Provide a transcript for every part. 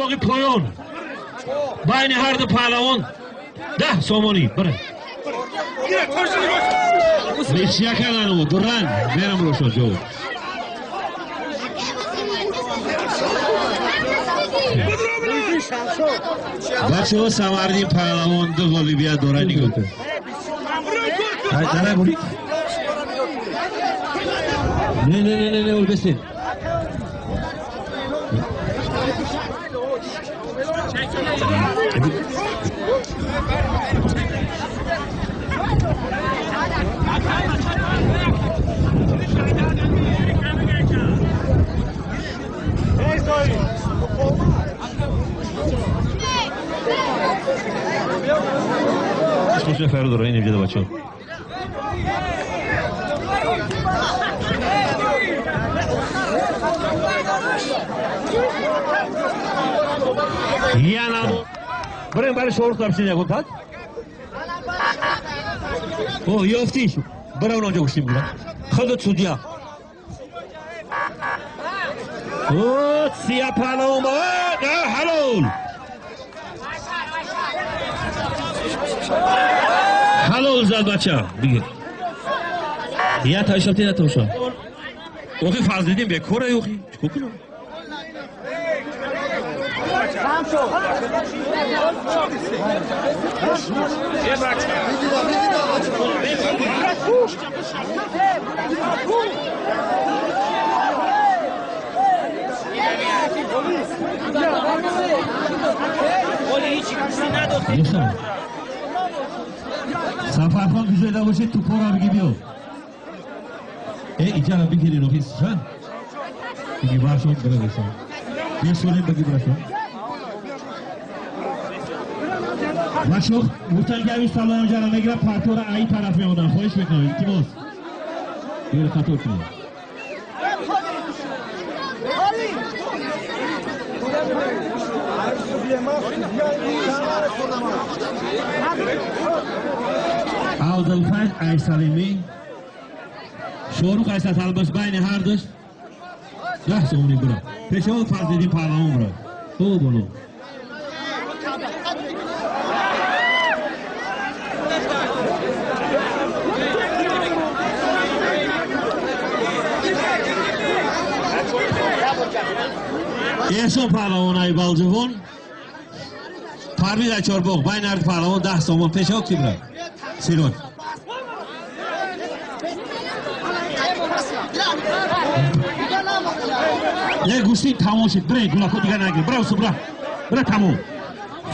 چارباغی پایان بین هر دو پهلوان 10 سامانی بره بیشیا کردن او درن برم روشا جو بچه ها سمردین پهلوان دو گالی بیا دوره نگاه کن داره بوری نه اول بسید خوش نفر داره این اینجا بچه ها یعنی برای شعور ترسین یکون تاد اوه یافتیش برای اون آنجا گوشتیم گیرم خودت سودیا اوه سیاه پهلوان با حلول حلول زد بچه بگیر یا تایشالتی نتوشا اوخی فرض دیدیم به کوره اوخی چکو کنم سفرخان که جایده باشه تو پا را بگی بیو اینجا را بگیری رو خیست شن بگی برشون بگی برشون بیا سولیم بگی برشون بچه گفتن که همیش سلام جرم میگیرم پرتو را ای طرف میمونن خواهش میکنم التماس بگیر خطور کنیم عبدالفج ای سلیمی شوروخ ای ستلباش بین هر دوش 10 سومونی برا پیش ها فرض دیدیم پهلوان برا او بلو احسان پهلوان ای بالجوان پرویز ای چارباغ بین هر پهلوان 10 سومون پیش ها کی برا سیروج یه گوشتی تمام شد بره گلاکو دیگه نگیر برای صبح بره تمام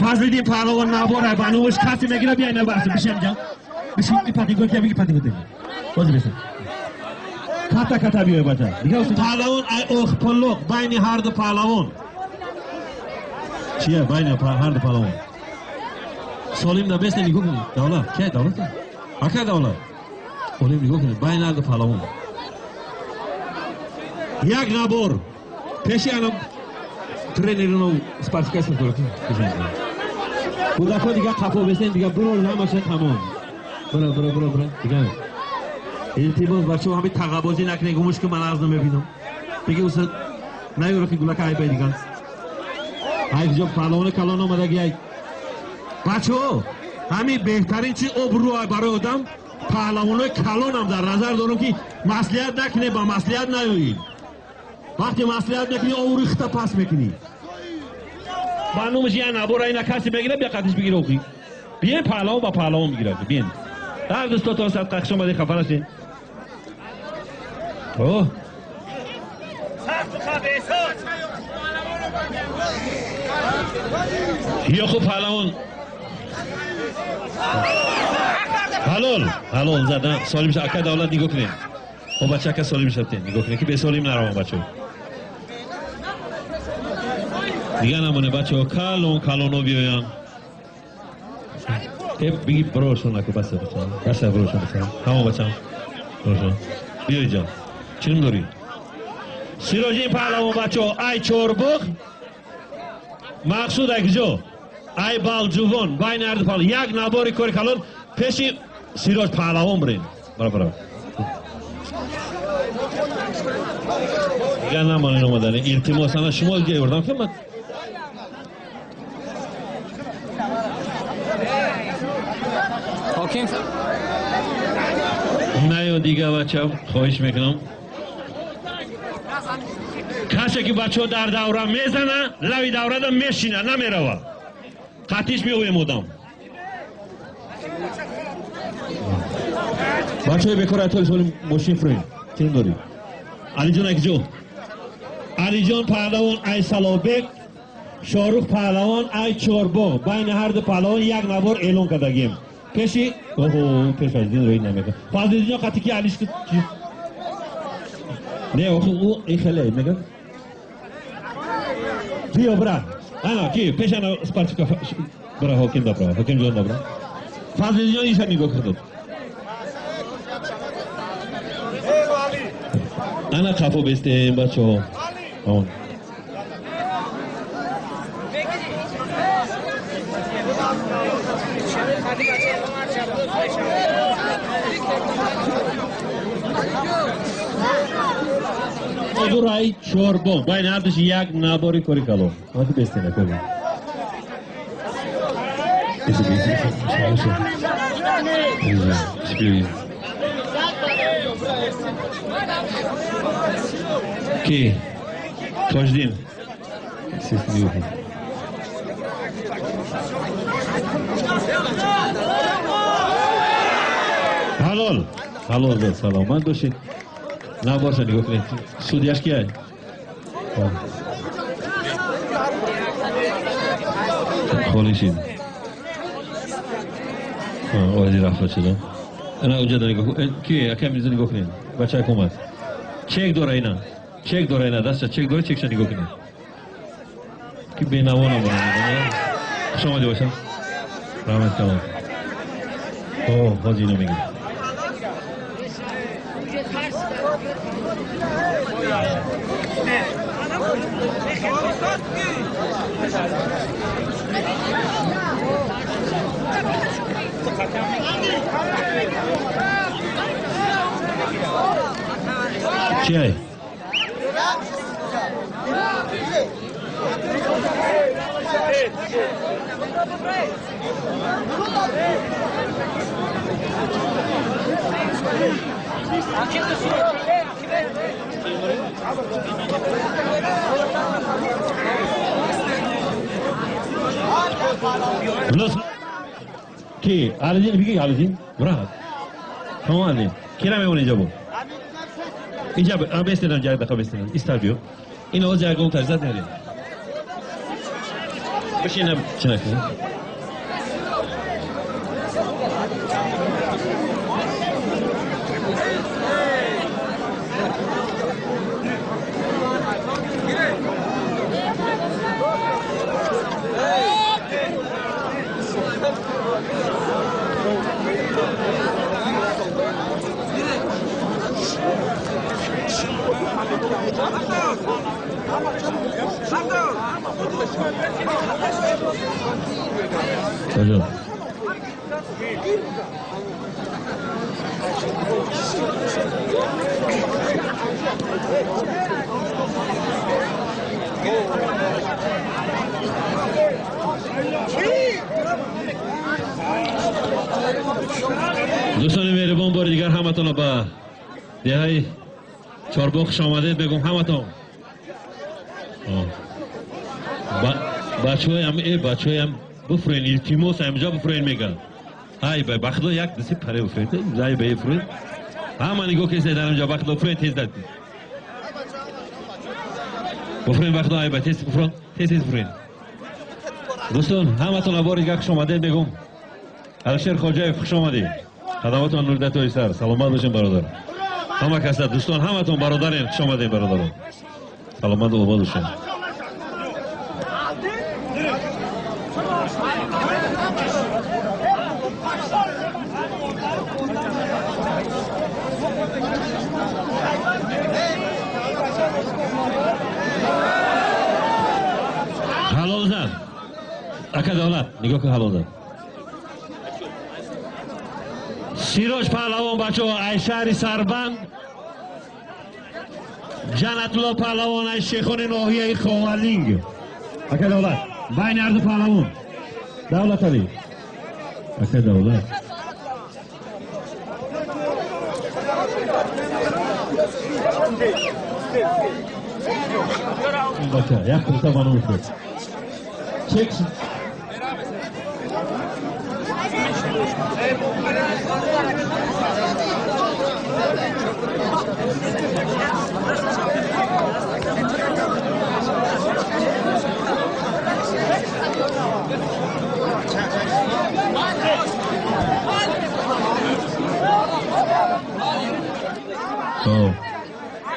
فضل دیم پهلوان نباره بانوش کسی میگیره بیای نبرسه بشیم جا بشیم این پتیگو که بگی پتیگو دیگه بازی بسید کتا بیای بچه دیگه پهلوان ای اوخ پلوک بین هر دو پهلوان چیه بین هر دو پهلوان سالیم نبست نگو کنید دولت که دولت اکه دولت سالیم نگو کنید بین هر دو پهلوان یک نبار پیشی الان ترینرونو سپارسکاس میکنه کودکا دیگه قفا بسین دیگه برو نماشه تمام برو دیگه التماس بچه همین تقابازی نکنه گموش که من از نمیبینم بگی استاد نیورو که گلک های دیگه های جا پهلوان کلان آمده گیای بچه همین بهترین چی ابرو برای آدم پهلوان کلان هم در نظر دارم که مسئولیت نکنه با مسئولیت نیایید وقتی مسئولیت میکنی او ریخته پس میکنی بانومش یه نبور اینا کسی بگیره بیا قدش بگیره اوخی بیاین پهلوان با پهلوان میگیره بیاین در دستا تا ساعت قخش آمده خفر هستین اوه یا خوب پهلوان حلال زدن سالیم شد اکه دولت نگاه کنیم خب بچه اکه سالیم شد نگاه کنیم که به سالیم نروان بچه دیگه نمونه بچه ها کلونو بیاین بگی بروشون نکو بسه بروشون بسه همه بچه هم بروشون بیایی جا چنین داری سیراجی پهلوان بچه ها ای چارباغ مقصود اگجا ای بالجوان بین هر دو پهلوان یک نباری کاری کلون پیشی سیراج پهلوان برین برا دیگه نمانین اومدن التماس انا شما دیگه بردم که من حاکم نه دیگه بچه خواهش میکنم کسی که بچه در دوره میزنه لوی دوره دا میشینه نمیروه قطیش میگویم مدام بچه های بکار اتوری سوال ماشین فرین چون داری علی جان اکی جو علی جان پهلوان ای سلابک شاروخ پهلوان ای چارباغ بین هر دو پهلوان یک نبار اعلان کردگیم پیشی اوه پیش از دین روی نمیگه فضل جان قطعی که علیش که نه او این خیلی میگه بیا برا انا کی پیش انا سپارتیکا برا حاکم دبرا حاکم جان دبرا فضل جان ایشان نگاه کرد انا کافو بسته بچه ها دو رای چهار با باید هردش یک نباری کاری کلو ما تو بسته نکنیم کی خوشدین حلال حلال به سلامت باشید نباشه نگاه کنید سودیش کیه خالی شید آیدی رفت شده اینا اونجا دا نگاه کنید کیه اکم میزه نگاه کنید بچه های کمت چک داره اینا چک داره اینا دست چک داره چکشا نگاه کنید که بی نوانه بانه خوش آمده باشه رحمت کلام حاجی اینو میگه چیه؟ کی علیدین بگی علیدین برات تمام علیدین کی نمیونه اینجا بود اینجا بستیدن جای دخواه بستیدن ایستار بیو این آز جای گون تجزت نرید بشینم چنه کنیم کجا؟ دوستان مهربان بار دیگر همتون با دههای چارباغ خوش آمدید بگم همتون بچه هم بفرین التیموس همجا بفرین میگن های بای بخدا یک دستی پره بفرین زای بای بفرین همه نگاه کسی در همجا بخدا بفرین تیز داد بفرین بخدا های بای تیز بفرین تیز بفرین دوستان همتون بار دیگر خوش آمدید بگم الشیر خواجه خوش آمدید خدماتون نوردت و سر سلامت باشین برادر همه کسا دوستان همتون برادرین خوش آمدین برادران سلامت و آباد باشین حلال زد اکا دولت نگاه که حلال زد سیروش پهلوان بچه ها ای شهری سربند جنت الله پهلوان ای شیخان ناحیه خوالینگ اکا دولت بین هر دو پهلوان دولت علی اکا دولت Bacha, yakın tabanı uçur. Çeksin.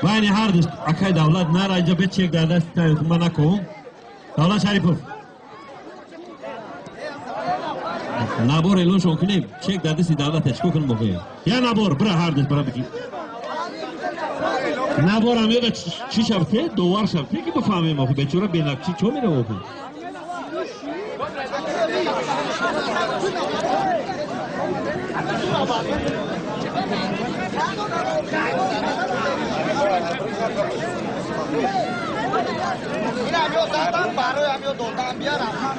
Vayni hardist akay davlat narayca betçek derler sitayet manako. Davlat Şaripov. Nabor elon şonkine çek derdi si davlat eşko kun bakıyor. Ya nabor bra hardist bra biki. Nabor am yoda çi şapte dovar şapte ki bu fahme bakıyor. Beçora benakçi çomire bakıyor. Ini ambil datang baru ambil datang biar apa?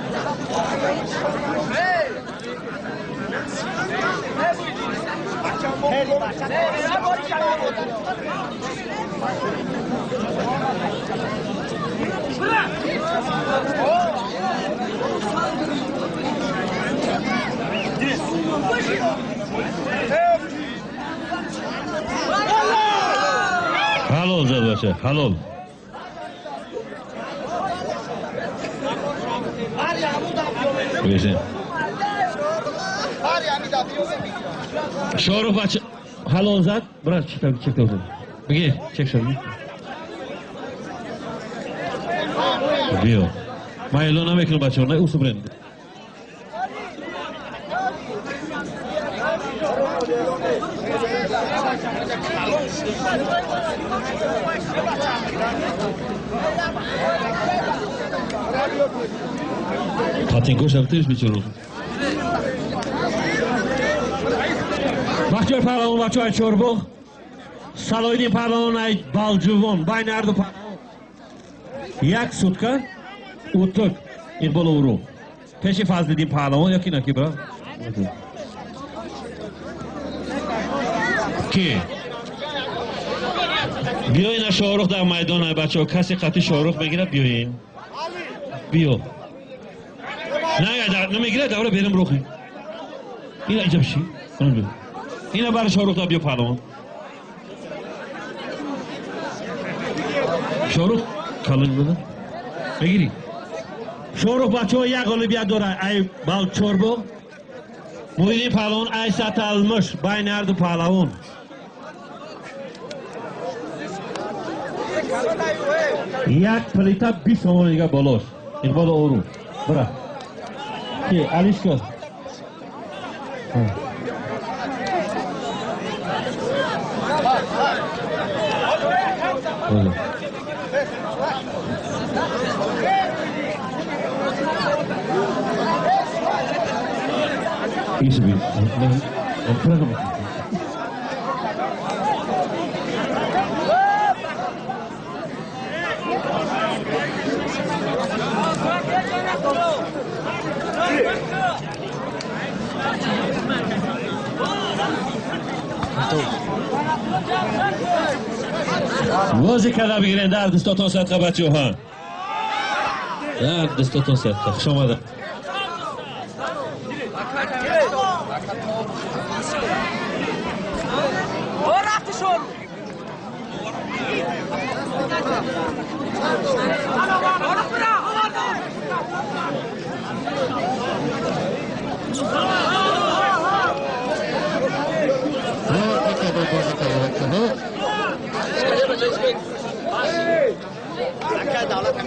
Halol Zadbaşı, halol. Buyursun. Şoruh başı, halol Zad. Bırak çek olsun. Bir çek şoruh. Biliyor. Mayılona mekil başı orada usu brendi. Patinko şaptırış bir çoruk. Bakıyor palavon bakıyor çorbu. Saloydi palavon ay balcuvon. Baynardı palavon. Yak sutka. Utuk. İrbol uğru. Peşi fazla di palavon yakina ki bra. Ki. بیاین شاهرخ در میدان های بچه ها کسی خطی شاهرخ بگیره بیاین بیا نه نمیگیره دوره بریم روخی این اینجا بشی اینه برای شاهرخ در بیا پهلوان شاهرخ کلنگ بده بگیری شاهرخ بچه ها یک غالبیت داره ای بال چوربو مویدی پهلوان ای سطلمش بین هر دو پهلوان یک پلیتا 20 تومان دیگه بالاش این بالا اورو برا که علیش کن isso mesmo não fraga mais وازی کلا بگیرین در دستاتون صدقه بچه ها در دستاتون صدقه خوش آمده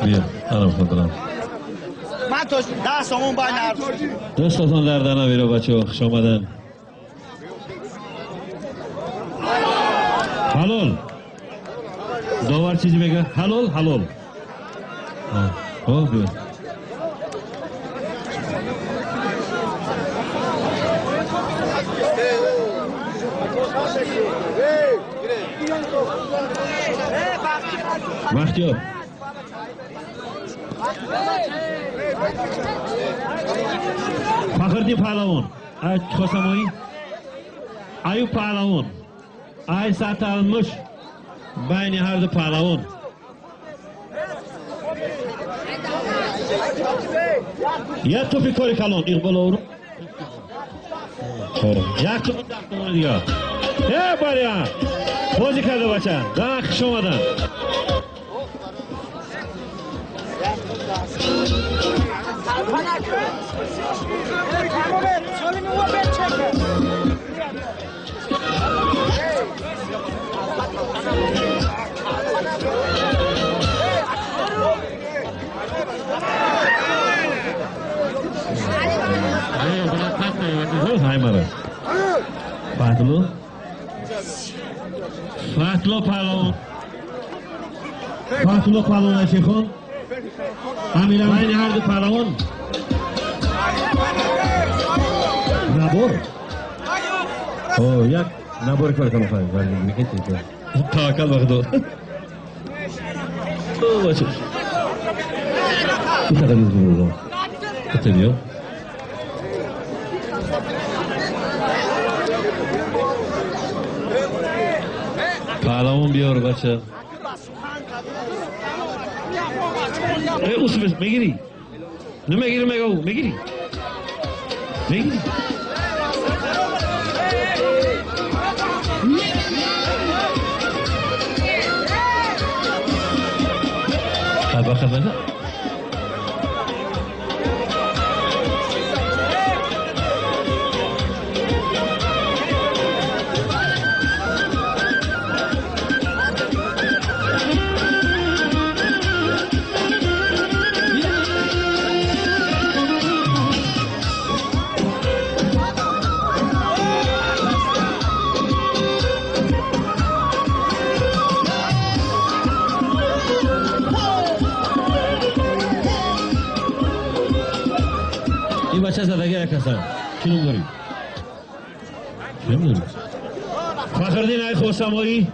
بیا الان خودم من تو دستمون باید نرد دستاتون دردن بیره بچه ها خوش آمدن حلال داور چیزی بگه حلال حلال بیا Bahtiyar Fakhriddin Pahlavon ay Xosamoyi Ayub Pahlavon ay Satalmish بین هر دو پهلوان. یک توپی کاری کلان اقبال او یک توپ دختمان دیگه بریا بازی کرده بچه دارن خوش آمدن Fatlo Palon Fatlo Palon Ayşekhon Amiran Aynı hardı Palon Nabor yak Nabor kar kalın fay var ne geçti Takal bakdo Başım Bir kadar üzülüyor o Katılıyor پهلوان بیار بچه اوس میگیری نمیگیری میگیری خبر این بچه زدگی یک هستن چنون داری؟ فخردین ای خوستمایی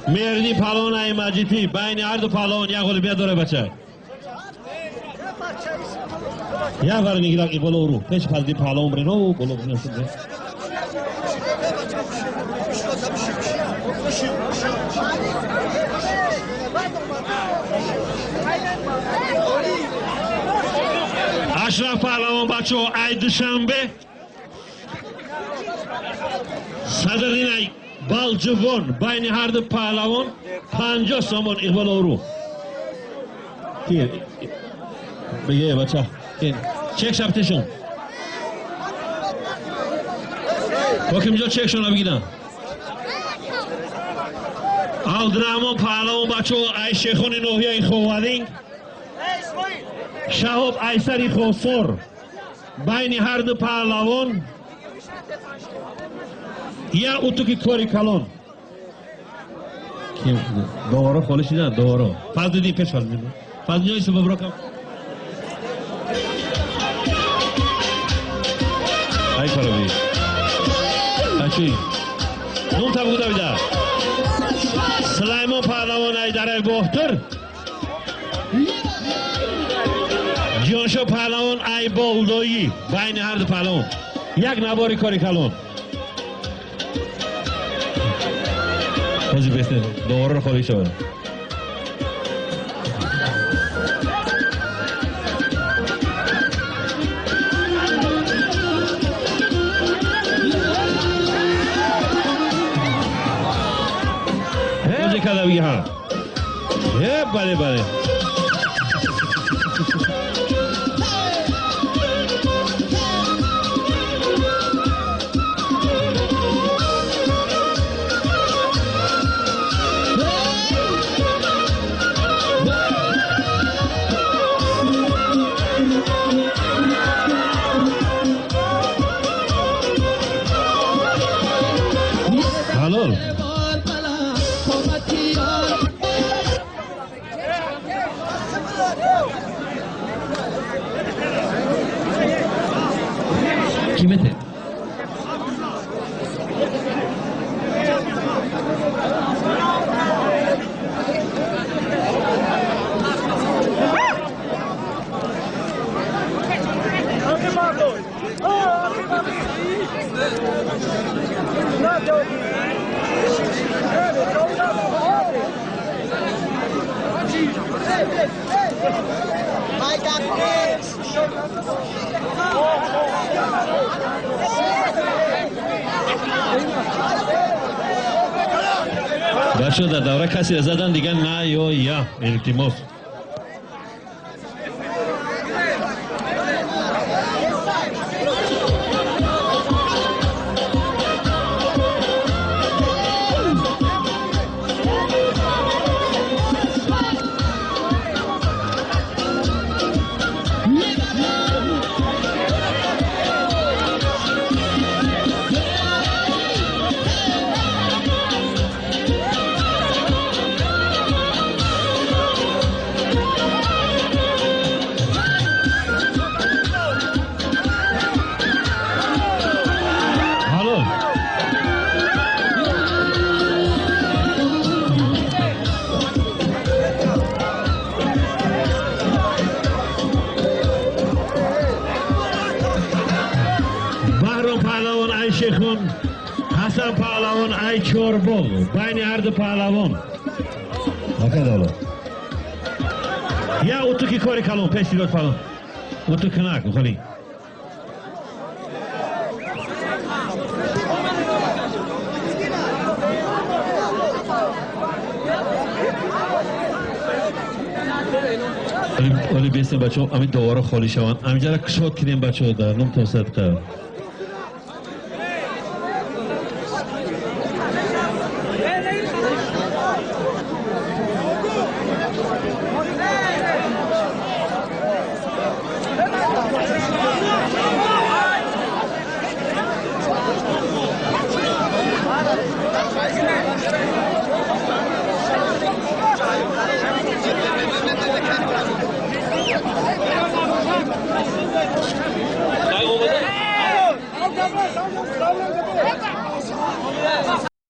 مردی پلان ای مجیدی بین هر دو پلان یک غلبیت داره بچه یک بار میگیرم ای بالا رو پیش پلدی پلان برینو بالا برینو شده اشرف پهلوان بچه ای دوشنبه صدرین ای بالجوان بین هر دو پهلوان 50 سامان اقبال رو بگه بچه چک شبتشون حکم جا چک شون بگیدن عبدالرحمن پهلوان بچه ای شیخون نوحی ای خوالینگ شهاب ایسری خوصر بین هر دو پهلوان یا اوتو که کاری کلان دوارا خالشی نه دوارا فضل دی پیش فضل دی فضل جایی سبب را کم ای پروی اچوی نون تا بوده بیده سلیمان پهلوان ای در ای بختر جانشا پهلوان ای بالدایی بین هر دو پهلوان یک نباری کاری کلان بازی بسته دوباره رو خواهی شود بازی کده بگی ها بله بله حلال کیمته No, بچه در دوره کسی زدن دیگه نه یا التماس حسن پهلوان ای چوربو بین هر دو پهلوان نکدالا یا اوتو کی کاری کلون پیشی لطفا پهلوان اوتو کنک خالی ولی بیستیم بچه ها امی دواره خالی شوان امی جرا کشاد کنیم بچه ها در نم توسط کرد